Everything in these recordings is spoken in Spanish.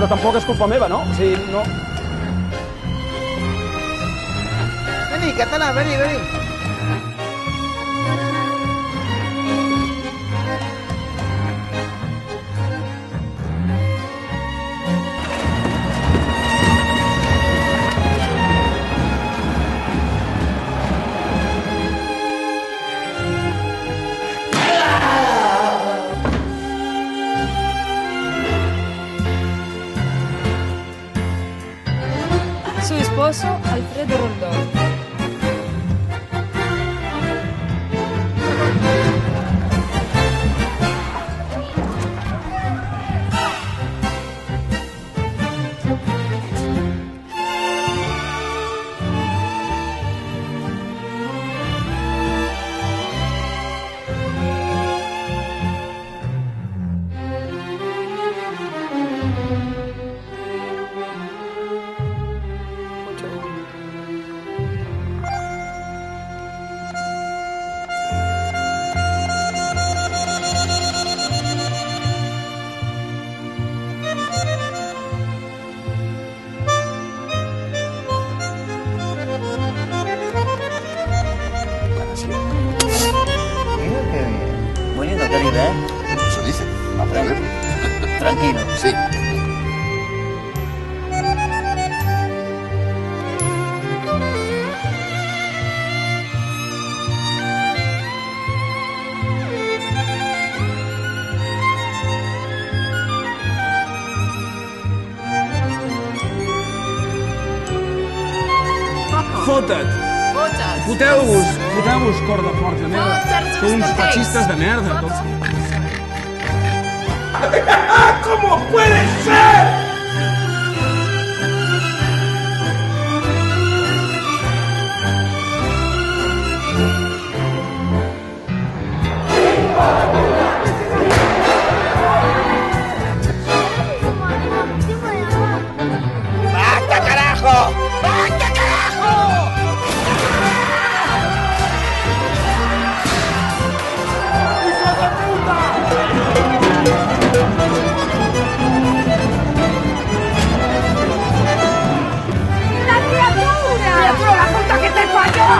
però tampoc és culpa meva, no? O sigui, no... Vení, català, vení, vení. Su esposo, Alfredo Rondón. Mira qué bien. Muy lindo, querida, ¿eh? Eso dice. Aprender. Tranquilo. Sí. Fota't! Foteu-vos, cor de porc de merda. Sou uns feixistes de merda, tots. ¿Cómo puede ser? ¡Basta, carajo! ¡Basta, carajo! ¡La criatura! ¡Criatura, la puta que te falló!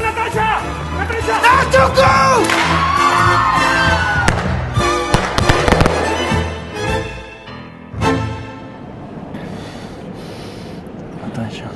¡Natasha! ¡Natasha! ¡Ah, Tucu! Natasha.